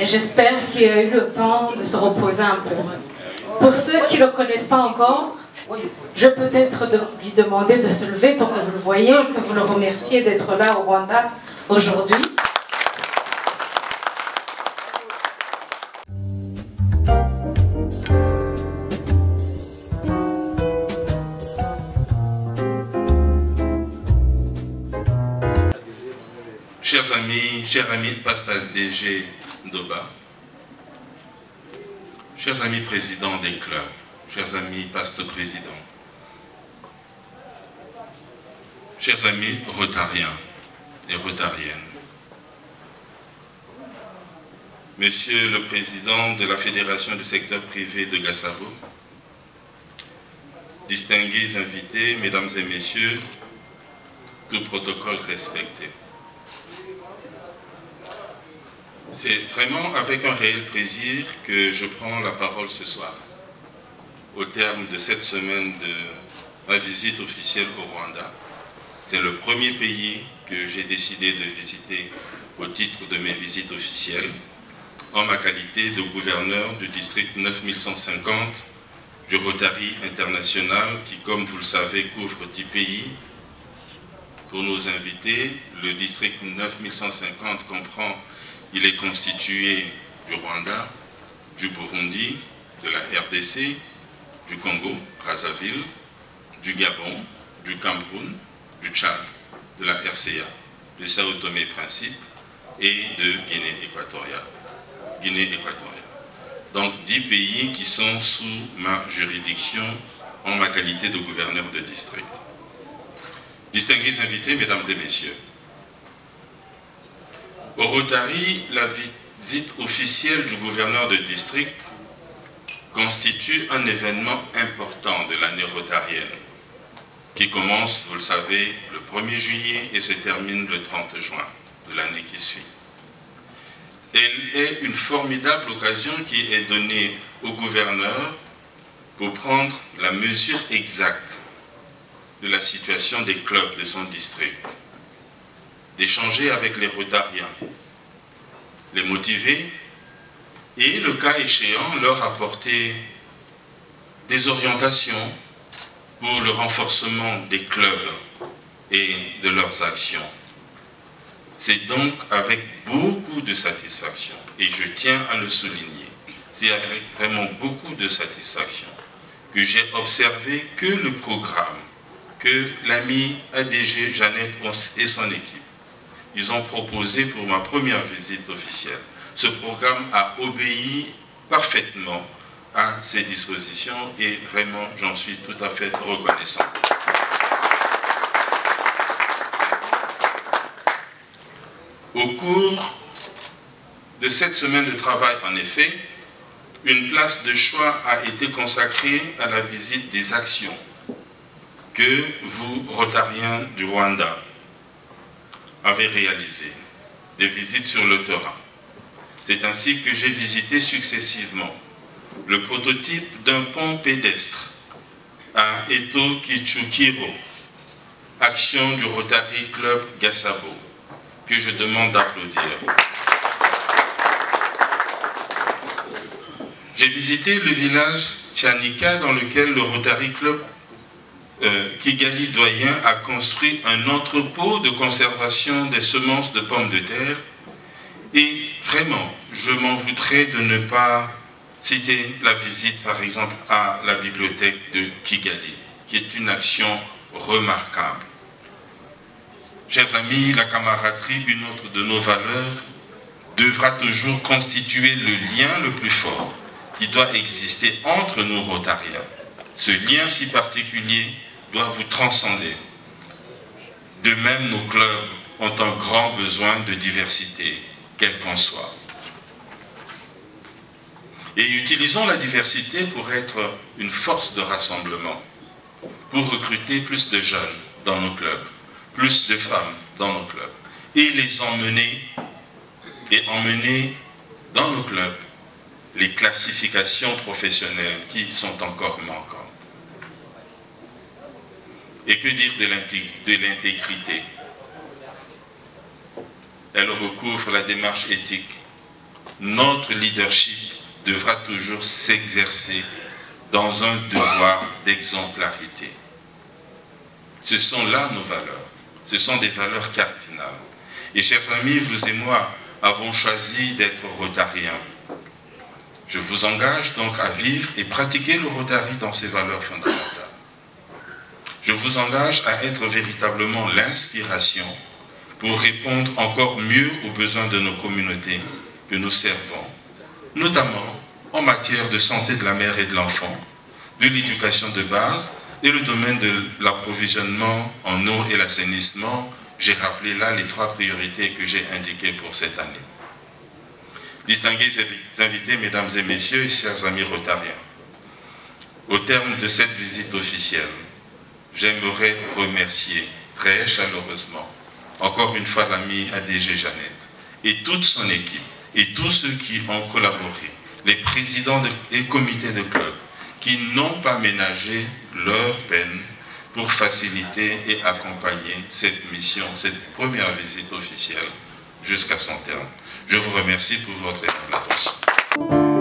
et j'espère qu'il a eu le temps de se reposer un peu. Pour ceux qui ne le connaissent pas encore, je peux peut-être lui demander de se lever pour que vous le voyez et que vous le remerciez d'être là au Rwanda aujourd'hui. Chers amis Pasteur DG Doba, chers amis présidents des clubs, chers amis Pasteur présidents, chers amis rotariens et rotariennes, Monsieur le Président de la Fédération du secteur privé de Gasabo, distingués invités, Mesdames et Messieurs, tout protocole respecté. C'est vraiment avec un réel plaisir que je prends la parole ce soir, au terme de cette semaine de ma visite officielle au Rwanda. C'est le premier pays que j'ai décidé de visiter au titre de mes visites officielles, en ma qualité de gouverneur du district 9150 du Rotary International, qui, comme vous le savez, couvre 10 pays. Pour nos invités, le district 9150 comprend. Il est constitué du Rwanda, du Burundi, de la RDC, du Congo, Brazzaville, du Gabon, du Cameroun, du Tchad, de la RCA, de Sao Tomé et Principe et de Guinée équatoriale. Donc 10 pays qui sont sous ma juridiction en ma qualité de gouverneur de district. Distingués invités, Mesdames et Messieurs, au Rotary, la visite officielle du gouverneur de district constitue un événement important de l'année rotarienne qui commence, vous le savez, le 1er juillet et se termine le 30 juin de l'année qui suit. Elle est une formidable occasion qui est donnée au gouverneur pour prendre la mesure exacte de la situation des clubs de son district, d'échanger avec les rotariens, les motiver et, le cas échéant, leur apporter des orientations pour le renforcement des clubs et de leurs actions. C'est donc avec beaucoup de satisfaction, et je tiens à le souligner, c'est avec vraiment beaucoup de satisfaction que j'ai observé que le programme que l'ami ADG Jeannette et son équipe ils ont proposé pour ma première visite officielle. Ce programme a obéi parfaitement à ces dispositions et vraiment, j'en suis tout à fait reconnaissant. Au cours de cette semaine de travail, en effet, une place de choix a été consacrée à la visite des actions que vous, Rotariens du Rwanda, avait réalisé, des visites sur le terrain. C'est ainsi que j'ai visité successivement le prototype d'un pont pédestre à Eto Kichukiro, action du Rotary Club Gasabo, que je demande d'applaudir. J'ai visité le village Tchanika dans lequel le Rotary Club Kigali Doyen a construit un entrepôt de conservation des semences de pommes de terre et vraiment, je m'en voudrais de ne pas citer la visite par exemple à la bibliothèque de Kigali, qui est une action remarquable. Chers amis, la camaraderie, une autre de nos valeurs, devra toujours constituer le lien le plus fort qui doit exister entre nos Rotariens. Ce lien si particulier doit vous transcender. De même, nos clubs ont un grand besoin de diversité, quelle qu'en soit. Et utilisons la diversité pour être une force de rassemblement, pour recruter plus de jeunes dans nos clubs, plus de femmes dans nos clubs, et les emmener dans nos clubs les classifications professionnelles qui sont encore manquantes. Et que dire de l'intégrité? Elle recouvre la démarche éthique, notre leadership devra toujours s'exercer dans un devoir d'exemplarité. Ce sont là nos valeurs. Ce sont des valeurs cardinales. Et chers amis, vous et moi avons choisi d'être rotariens. Je vous engage donc à vivre et pratiquer le Rotary dans ses valeurs fondamentales. Je vous engage à être véritablement l'inspiration pour répondre encore mieux aux besoins de nos communautés que nous servons, notamment en matière de santé de la mère et de l'enfant, de l'éducation de base et le domaine de l'approvisionnement en eau et l'assainissement. J'ai rappelé là les 3 priorités que j'ai indiquées pour cette année. Distingués invités, mesdames et messieurs et chers amis rotariens, au terme de cette visite officielle, j'aimerais remercier très chaleureusement encore une fois l'ami ADG Jeannette et toute son équipe et tous ceux qui ont collaboré, les présidents et comités de club qui n'ont pas ménagé leur peine pour faciliter et accompagner cette mission, cette première visite officielle jusqu'à son terme. Je vous remercie pour votre attention.